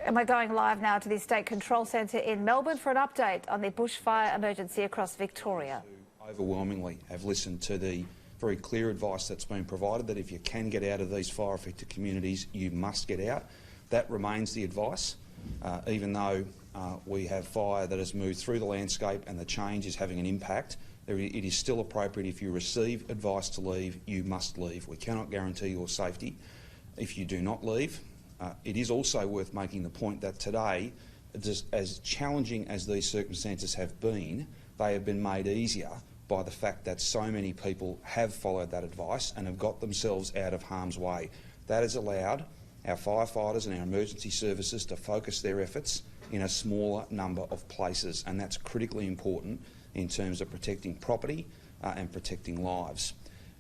And we're going live now to the State Control Centre in Melbourne for an update on the bushfire emergency across Victoria. Overwhelmingly have listened to the very clear advice that's been provided that if you can get out of these fire-affected communities, you must get out. That remains the advice, even though we have fire that has moved through the landscape and the change is having an impact. It is still appropriate if you receive advice to leave, you must leave. We cannot guarantee your safety if you do not leave. It is also worth making the point that today, as challenging as these circumstances have been, they have been made easier by the fact that so many people have followed that advice and have got themselves out of harm's way. That has allowed our firefighters and our emergency services to focus their efforts in a smaller number of places, and that's critically important in terms of protecting property and protecting lives.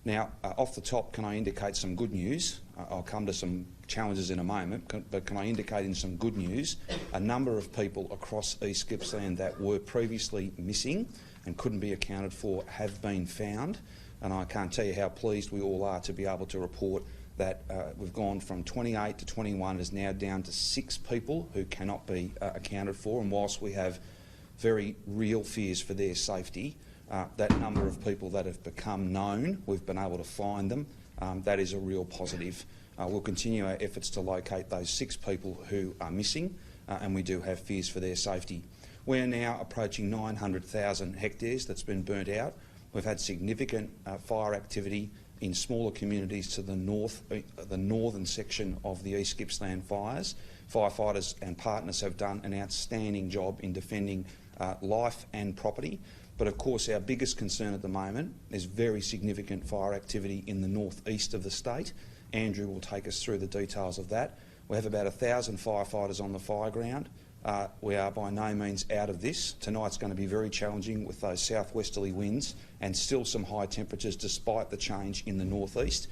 Now, off the top, can I indicate some good news? I'll come to some challenges in a moment, but can I indicate in some good news, a number of people across East Gippsland that were previously missing and couldn't be accounted for have been found, and I can't tell you how pleased we all are to be able to report that we've gone from 28 to 21, is now down to 6 people who cannot be accounted for, and whilst we have very real fears for their safety, that number of people that have become known, we've been able to find them. That is a real positive. We'll continue our efforts to locate those 6 people who are missing, and we do have fears for their safety. We are now approaching 900,000 hectares that's been burnt out. We've had significant fire activity in smaller communities to the north, the northern section of the East Gippsland fires. Firefighters and partners have done an outstanding job in defending life and property. But of course our biggest concern at the moment is very significant fire activity in the northeast of the state. Andrew will take us through the details of that. We have about 1,000 firefighters on the fire ground. We are by no means out of this. Tonight's going to be very challenging with those southwesterly winds and still some high temperatures despite the change in the northeast.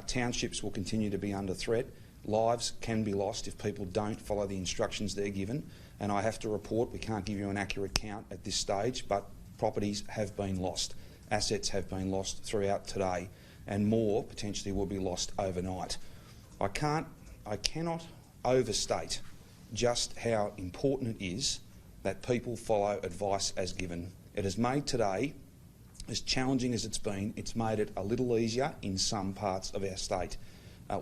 Townships will continue to be under threat. Lives can be lost if people don't follow the instructions they're given. And I have to report, we can't give you an accurate count at this stage, but properties have been lost, assets have been lost throughout today, and more potentially will be lost overnight. I cannot overstate just how important it is that people follow advice as given. It has made today, as challenging as it's made it a little easier in some parts of our state.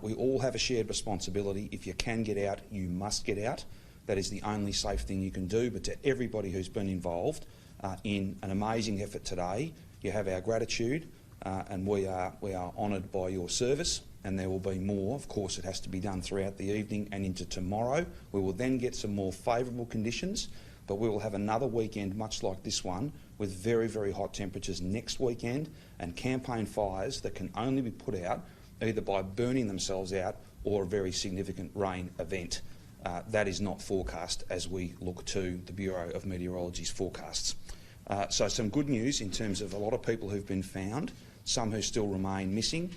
We all have a shared responsibility. If you can get out, you must get out. That is the only safe thing you can do. But to everybody who's been involved in an amazing effort today, you have our gratitude, and we are honoured by your service, and there will be more. Of course, it has to be done throughout the evening and into tomorrow. We will then get some more favourable conditions, but we will have another weekend much like this one with very, very hot temperatures next weekend and campaign fires that can only be put out either by burning themselves out or a very significant rain event. That is not forecast as we look to the Bureau of Meteorology's forecasts. So some good news in terms of a lot of people who've been found, some who still remain missing,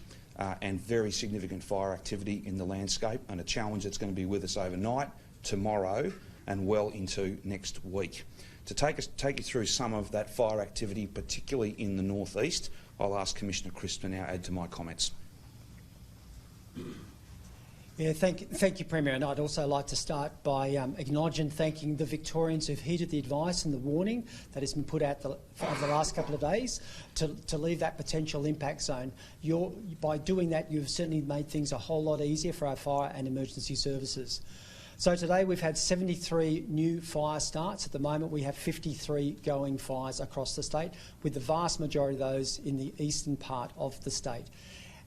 and very significant fire activity in the landscape, and a challenge that's going to be with us overnight, tomorrow and well into next week. To take you through some of that fire activity, particularly in the northeast, I'll ask Commissioner Crisp to now add to my comments. Yeah, thank you, Premier. And I'd also like to start by acknowledging and thanking the Victorians who've heeded the advice and the warning that has been put out over the last couple of days to leave that potential impact zone. By doing that, you've certainly made things a whole lot easier for our fire and emergency services. So today we've had 73 new fire starts. At the moment we have 53 going fires across the state, with the vast majority of those in the eastern part of the state.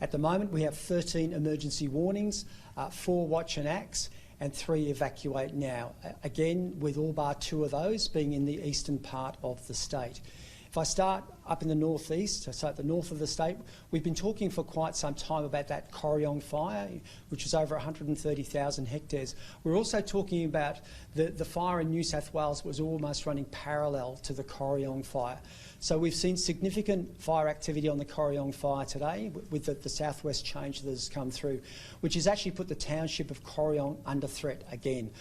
At the moment we have 13 emergency warnings, 4 watch and acts and 3 evacuate now, again with all bar 2 of those being in the eastern part of the state. If I start up in the northeast, so at the north of the state, we've been talking for quite some time about that Corryong fire, which is over 130,000 hectares. We're also talking about the fire in New South Wales was almost running parallel to the Corryong fire. So we've seen significant fire activity on the Corryong fire today with the southwest change that has come through, which has actually put the township of Corryong under threat again.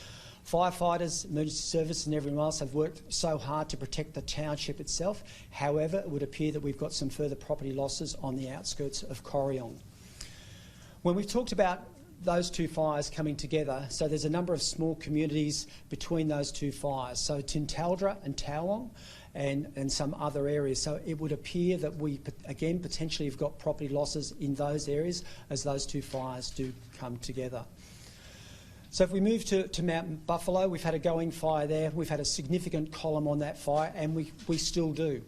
Firefighters, emergency services and everyone else have worked so hard to protect the township itself. However, it would appear that we've got some further property losses on the outskirts of Corryong. When we've talked about those two fires coming together, so there's a number of small communities between those two fires, so Tintaldra and Towong and some other areas. So it would appear that we, again, potentially have got property losses in those areas as those two fires do come together. So if we move to Mount Buffalo, we've had a going fire there. We've had a significant column on that fire, and we still do.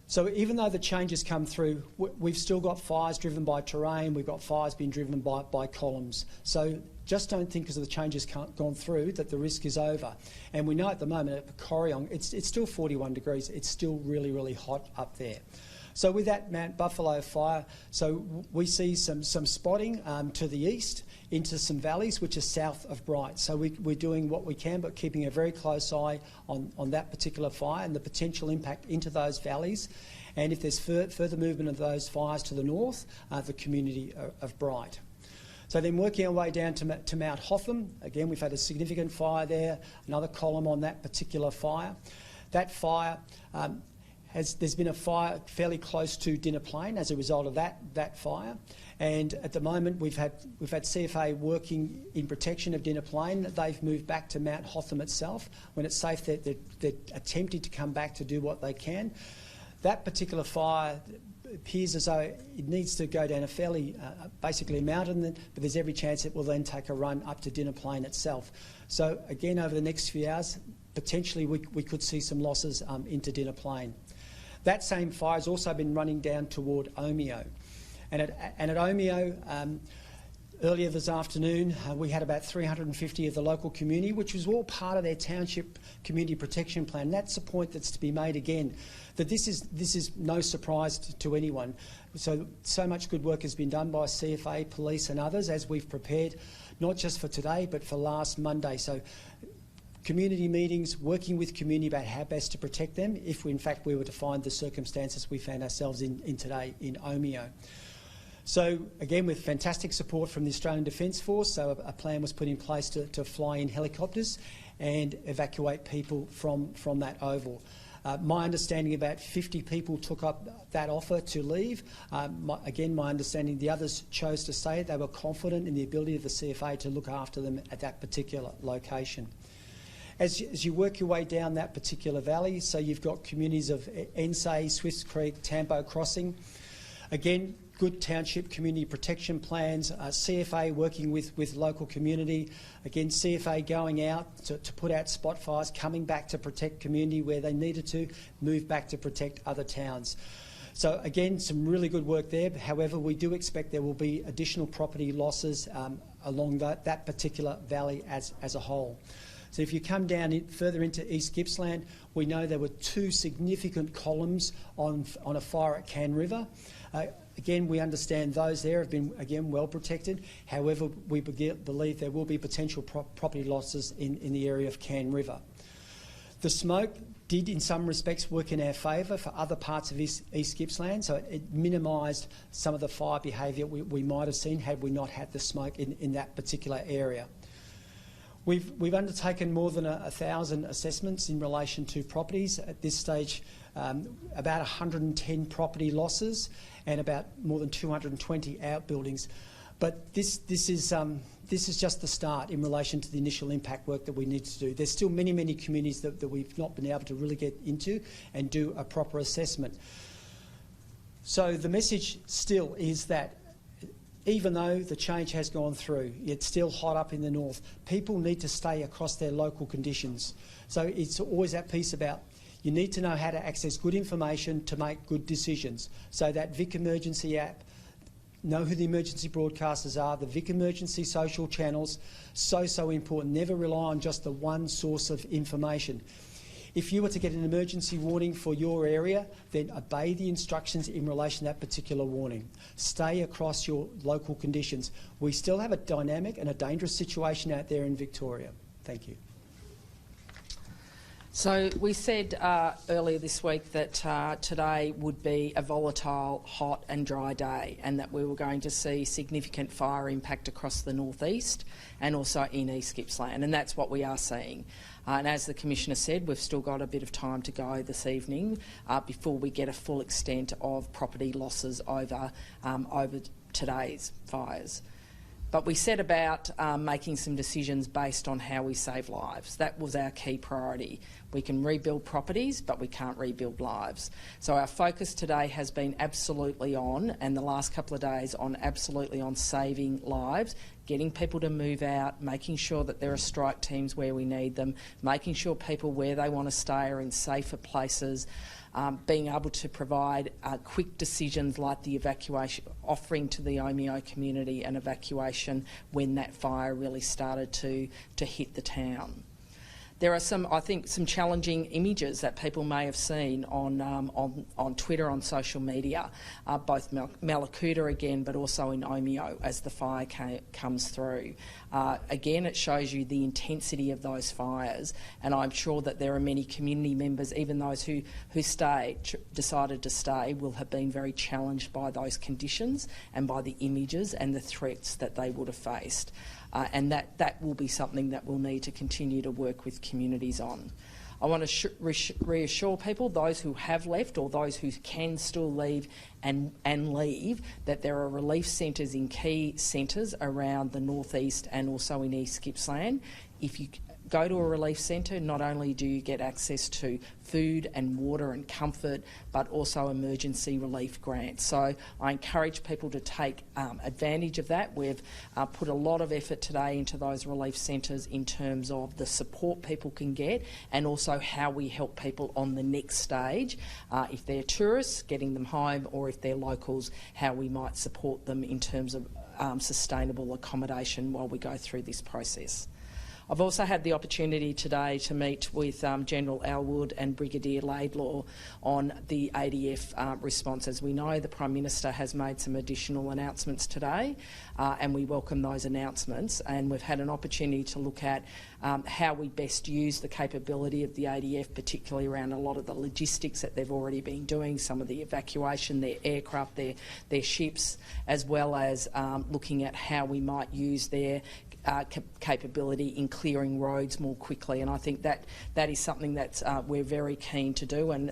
So even though the changes come through, we've still got fires driven by terrain, we've got fires being driven by columns. So just don't think because of the changes gone through that the risk is over. And we know at the moment at Victorian, it's still 41 degrees. It's still really, really hot up there. So with that Mount Buffalo fire, so we see some spotting to the east into some valleys which are south of Bright. So we're doing what we can, but keeping a very close eye on that particular fire and the potential impact into those valleys. And if there's further movement of those fires to the north, the community of Bright. So then working our way down to Mount Hotham, again we've had a significant fire there, another column on that particular fire. That fire, there's been a fire fairly close to Dinner Plain as a result of that fire, and at the moment we've had CFA working in protection of Dinner Plain. They've moved back to Mount Hotham itself. When it's safe, they're attempting to come back to do what they can. That particular fire appears as though it needs to go down a fairly, basically a mountain, but there's every chance it will then take a run up to Dinner Plain itself. So again, over the next few hours, potentially we could see some losses into Dinner Plain. That same fire has also been running down toward Omeo. And at Omeo, earlier this afternoon, we had about 350 of the local community, which was all part of their township community protection plan. That's the point that's to be made again, that this is no surprise to anyone. So much good work has been done by CFA, police and others as we've prepared, not just for today, but for last Monday. So community meetings, working with community about how best to protect them if we were to find the circumstances we found ourselves in today in Omeo. So again, with fantastic support from the Australian Defence Force, so a plan was put in place to fly in helicopters and evacuate people from that oval. My understanding, about 50 people took up that offer to leave. Again, my understanding, the others chose to stay. They were confident in the ability of the CFA to look after them at that particular location. As you work your way down that particular valley, so you've got communities of Ensay, Swifts Creek, Tambo Crossing. Again, good township community protection plans, CFA working with local community. Again, CFA going out to put out spot fires, coming back to protect community where they needed to, move back to protect other towns. So again, some really good work there. However, we do expect there will be additional property losses along that particular valley as a whole. So if you come down further into East Gippsland, we know there were two significant columns on a fire at Can River. Again, we understand those there have been, again, well protected. However, we believe there will be potential property losses in the area of Can River. The smoke did, in some respects, work in our favour for other parts of East Gippsland, so it minimised some of the fire behaviour we might have seen had we not had the smoke in that particular area. We've undertaken more than 1,000 assessments in relation to properties. At this stage, about 110 property losses and about more than 220 outbuildings. But this is just the start in relation to the initial impact work that we need to do. There's still many communities that we've not been able to really get into and do a proper assessment. So the message still is that even though the change has gone through, it's still hot up in the north. People need to stay across their local conditions. So it's always that piece about you need to know how to access good information to make good decisions. So that Vic Emergency app, know who the emergency broadcasters are, the Vic Emergency social channels, so important. Never rely on just the one source of information. If you were to get an emergency warning for your area, then obey the instructions in relation to that particular warning. Stay across your local conditions. We still have a dynamic and a dangerous situation out there in Victoria. Thank you. So we said earlier this week that today would be a volatile, hot and dry day, and that we were going to see significant fire impact across the northeast and also in East Gippsland, and that's what we are seeing. And as the Commissioner said, we've still got a bit of time to go this evening before we get a full extent of property losses over today's fires. But we set about making some decisions based on how we save lives. That was our key priority. We can rebuild properties, but we can't rebuild lives. So our focus today has been absolutely on, and the last couple of days absolutely on saving lives, getting people to move out, making sure that there are strike teams where we need them, making sure people where they want to stay are in safer places, being able to provide quick decisions like the evacuation, offering to the Omeo community an evacuation when that fire really started to hit the town. There are some challenging images that people may have seen on Twitter, on social media, both Mallacoota again, but also in Omeo as the fire comes through. Again, it shows you the intensity of those fires, and I'm sure that there are many community members, even those who decided to stay, will have been very challenged by those conditions and by the images and the threats that they would have faced. And that will be something that we'll need to continue to work with communities on. I want to reassure people, those who have left or those who can still leave and leave, that there are relief centres in key centres around the northeast and also in East Gippsland. If you go to a relief centre, not only do you get access to food and water and comfort, but also emergency relief grants. So I encourage people to take advantage of that. We've put a lot of effort today into those relief centres in terms of the support people can get and also how we help people on the next stage. If they're tourists, getting them home, or if they're locals, how we might support them in terms of sustainable accommodation while we go through this process. I've also had the opportunity today to meet with General Elwood and Brigadier Laidlaw on the ADF response. As we know, the Prime Minister has made some additional announcements today, and we welcome those announcements. And we've had an opportunity to look at how we best use the capability of the ADF, particularly around a lot of the logistics that they've already been doing, some of the evacuation, their aircraft, their ships, as well as looking at how we might use their capability in clearing roads more quickly, and I think that is something that we're very keen to do, and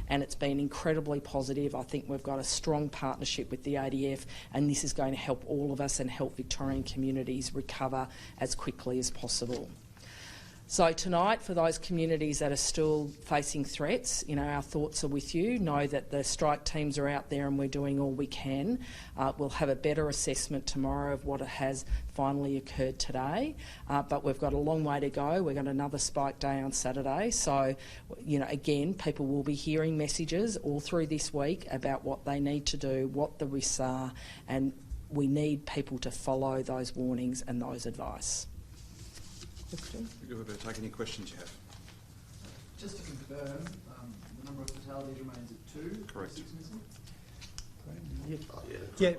it's been incredibly positive. I think we've got a strong partnership with the ADF, and this is going to help all of us and help Victorian communities recover as quickly as possible. So tonight, for those communities that are still facing threats, our thoughts are with you. Know that the strike teams are out there and we're doing all we can. We'll have a better assessment tomorrow of what has finally occurred today, but we've got a long way to go. We've got another spike day on Saturday. So, again, people will be hearing messages all through this week about what they need to do, what the risks are, and we need people to follow those warnings and those advice. We're going to take any questions you have. Just to confirm, the number of fatalities remains at 2. Correct. 6 missing? Yeah,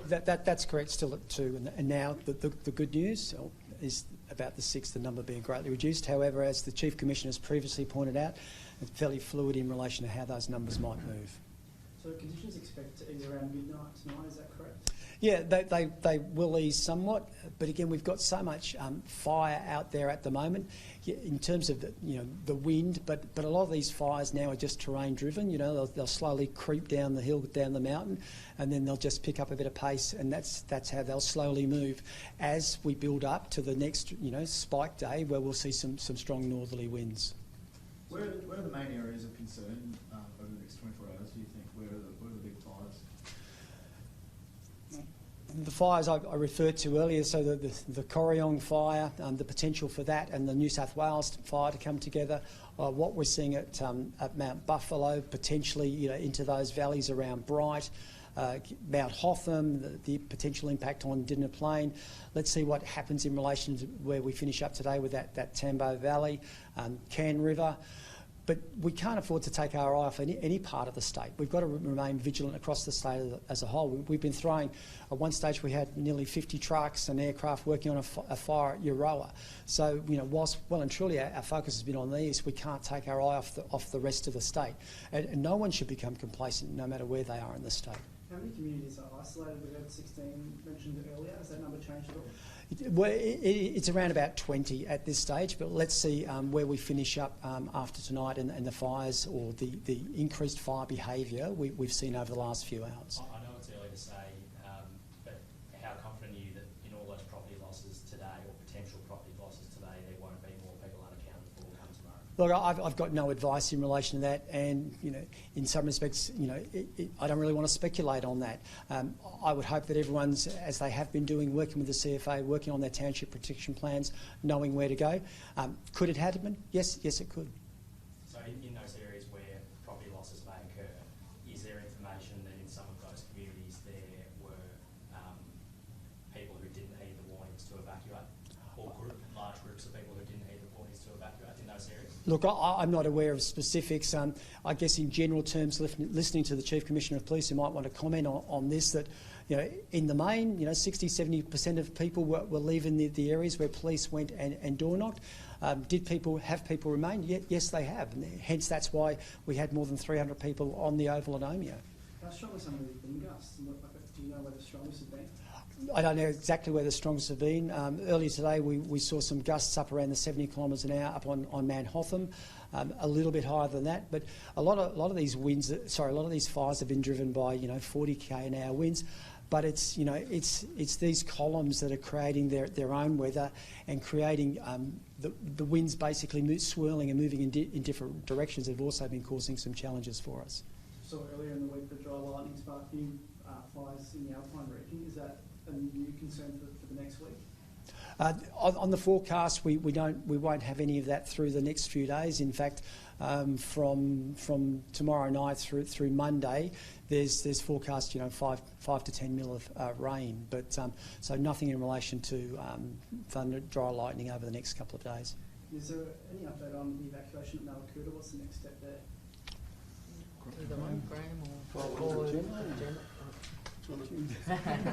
that's correct, still at 2. And now the good news is about the 6, the number being greatly reduced. However, as the Chief Commissioner has previously pointed out, it's fairly fluid in relation to how those numbers might move. So conditions expect to ease around midnight tonight, is that correct? Yeah, they will ease somewhat, but again, we've got so much fire out there at the moment in terms of the wind. But a lot of these fires now are just terrain driven. They'll slowly creep down the hill, down the mountain, and then they'll just pick up a bit of pace, and that's how they'll slowly move as we build up to the next spike day where we'll see some strong northerly winds. Where are the main areas of concern over the next 24 hours? Do you think where are the big fires? The fires I referred to earlier, so the Corryong fire, the potential for that, and the New South Wales fire to come together. What we're seeing at Mount Buffalo, potentially into those valleys around Bright, Mount Hotham, the potential impact on Dinner Plain. Let's see what happens in relation to where we finish up today with that Tambo Valley, Cairn River. But we can't afford to take our eye off any part of the state. We've got to remain vigilant across the state as a whole. We've been throwing, at one stage we had nearly 50 trucks and aircraft working on a fire at Euroa. So, whilst well and truly our focus has been on these, we can't take our eye off the rest of the state. And no one should become complacent no matter where they are in the state. How many communities are isolated? We had 16 mentioned earlier. Has that number changed at all? It's around about 20 at this stage, but let's see where we finish up after tonight and the fires or the increased fire behaviour we've seen over the last few hours. I know it's early to say, but how confident are you that in all those properties Look, I've got no advice in relation to that, and in some respects, I don't really want to speculate on that. I would hope that everyone's, as they have been doing, working with the CFA, working on their township protection plans, knowing where to go. Could it happen? Yes, it could. So in those areas where property losses may occur, is there information that in some of those communities there were people who didn't heed the warnings to evacuate, or large groups of people who didn't heed the warnings to evacuate in those areas? Look, I'm not aware of specifics. I guess in general terms, listening to the Chief Commissioner of Police, who might want to comment on this, that in the main, 60–70% of people were leaving the areas where police went and door knocked. Did people remain? Yes, they have. And hence, that's why we had more than 300 people on the Oval at Omeo. How strong are some of these wind gusts? Do you know where the strongest have been? I don't know exactly where the strongest have been. Earlier today, we saw some gusts up around the 70 kilometres an hour up on Mount Hotham, a little bit higher than that. But a lot of these fires have been driven by 40 km/h winds. But it's these columns that are creating their own weather and creating the winds basically swirling and moving in different directions have also been causing some challenges for us. So earlier in the week, the dry lightning sparked new fires in the Alpine region. Is that a new concern for the next week? On the forecast, we won't have any of that through the next few days. In fact, from tomorrow night through Monday, there's forecast 5 to 10 mil of rain, but so nothing in relation to thunder, dry lightning over the next couple of days. Is there any update on the evacuation at Malakuta? What's the next step there? Either one, Graham or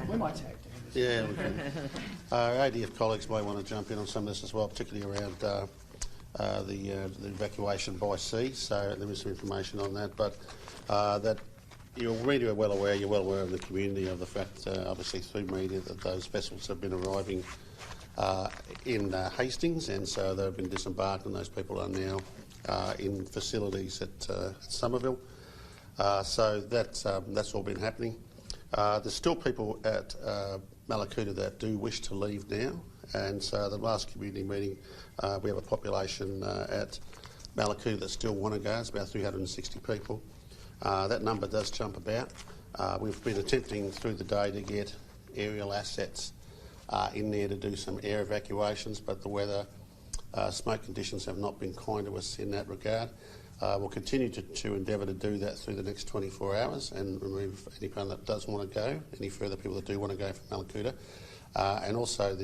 We might tag. Yeah, we can. ADF colleagues may want to jump in on some of this as well, particularly around the evacuation by sea. So there is some information on that, but that you're well aware of the community of the fact, obviously through media, that those vessels have been arriving in Hastings, and so they've been disembarked, and those people are now in facilities at Somerville. So that's all been happening. There's still people at Malakuta that do wish to leave now, and so the last community meeting, we have a population at Malakuta that still want to go. It's about 360 people. That number does jump about. We've been attempting through the day to get aerial assets in there to do some air evacuations, but the weather, smoke conditions have not been kind to us in that regard. We'll continue to endeavour to do that through the next 24 hours and remove anyone that does want to go, any further people that do want to go from Malakuta. And also,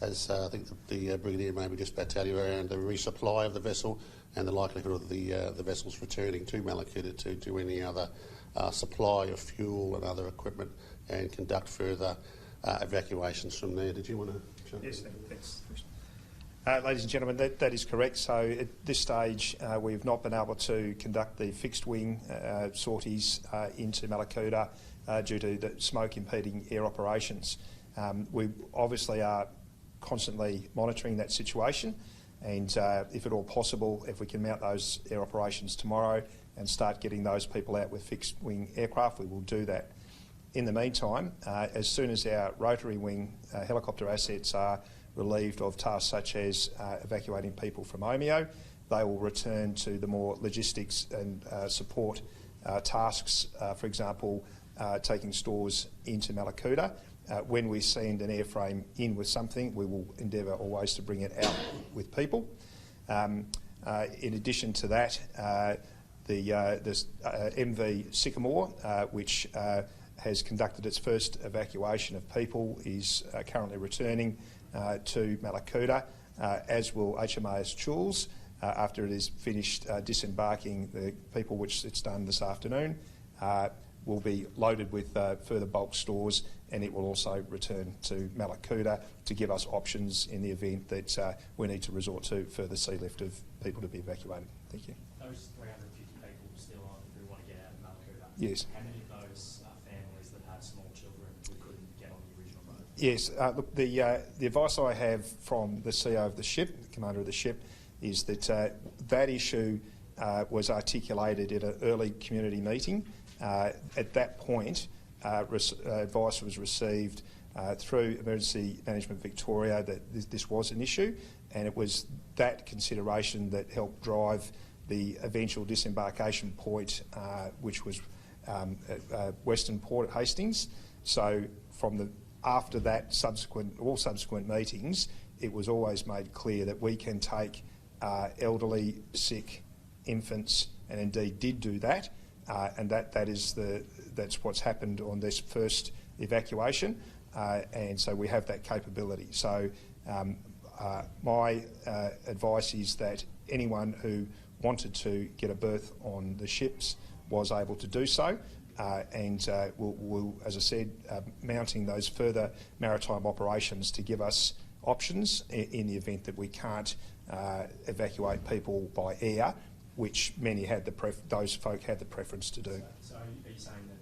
as I think the Brigadier maybe just about to tell you, around the resupply of the vessel and the likelihood of the vessels returning to Malakuta to do any other supply of fuel and other equipment and conduct further evacuations from there. Did you want to jump in? Yes, thanks. Ladies and gentlemen, that is correct. So at this stage, we've not been able to conduct the fixed wing sorties into Malakuta due to the smoke impeding air operations. We obviously are constantly monitoring that situation, and if at all possible, if we can mount those air operations tomorrow and start getting those people out with fixed wing aircraft, we will do that. In the meantime, as soon as our rotary wing helicopter assets are relieved of tasks such as evacuating people from Omeo, they will return to the more logistics and support tasks, for example, taking stores into Malakuta. When we send an airframe in with something, we will endeavour always to bring it out with people. In addition to that, the MV Sycamore, which has conducted its first evacuation of people, is currently returning to Malakuta, as will HMAS Choules, after it is finished disembarking the people, which it's done this afternoon. Will be loaded with further bulk stores, and it will also return to Malakuta to give us options in the event that we need to resort to further sea lift of people to be evacuated. Thank you. Those 350 people still on who want to get out of Malakuta. Yes. How many of those families that have small children who couldn't get on the original boat? Yes. Look, the advice I have from the CEO of the ship, the commander of the ship, is that that issue was articulated at an early community meeting. At that point, advice was received through Emergency Management Victoria that this was an issue, and it was that consideration that helped drive the eventual disembarkation point, which was at Western Port at Hastings. So after that all subsequent meetings, it was always made clear that we can take elderly, sick, infants, and indeed did do that, and that's what's happened on this first evacuation, and so we have that capability. So my advice is that anyone who wanted to get a berth on the ships was able to do so, and we'll, as I said, mounting those further maritime operations to give us options in the event that we can't evacuate people by air, which many had those folk had the preference to do. So are you saying that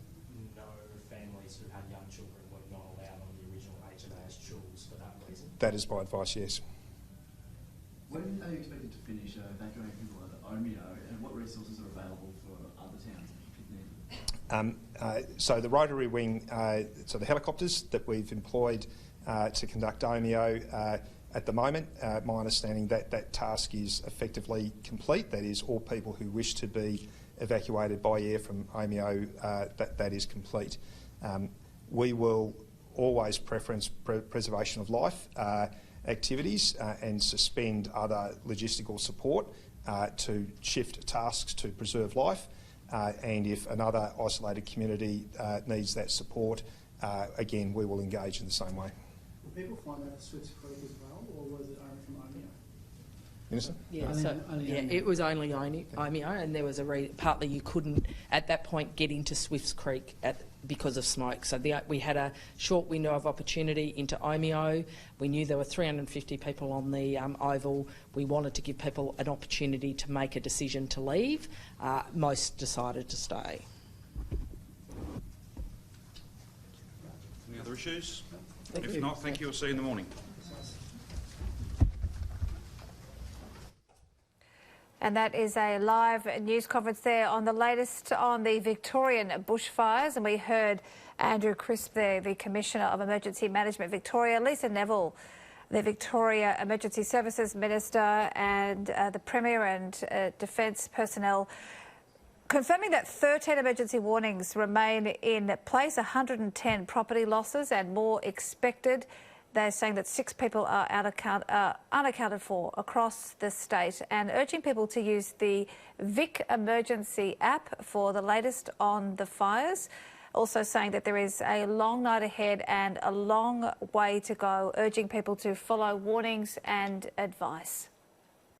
no families who had young children were not allowed on the original HMAS Jules for that reason? That is my advice, yes. When are you expected to finish evacuating people at Omeo, and what resources are available for other towns if needed? So the rotary wing, so the helicopters that we've employed to conduct Omeo at the moment, my understanding that task is effectively complete. That is, all people who wish to be evacuated by air from Omeo, that is complete. We will always preference preservation of life activities and suspend other logistical support to shift tasks to preserve life. And if another isolated community needs that support, again, we will engage in the same way. Will people find that at Swifts Creek as well, or was it only from Omeo? Minister? Yeah, Only Omeo. it was only Omeo, and there was partly you couldn't at that point get into Swifts Creek because of smoke. So we had a short window of opportunity into Omeo. We knew there were 350 people on the oval. We wanted to give people an opportunity to make a decision to leave. Most decided to stay. Any other issues? If not, thank you. I'll see you in the morning. And that is a live news conference there on the latest on the Victorian bushfires. And we heard Andrew Crisp there, the Commissioner of Emergency Management Victoria, Lisa Neville, the Victoria Emergency Services Minister, and the Premier and Defence personnel, confirming that 13 emergency warnings remain in place, 110 property losses and more expected. They're saying that 6 people are unaccounted for across the state, and urging people to use the Vic Emergency app for the latest on the fires. Also saying that there is a long night ahead and a long way to go, urging people to follow warnings and advice.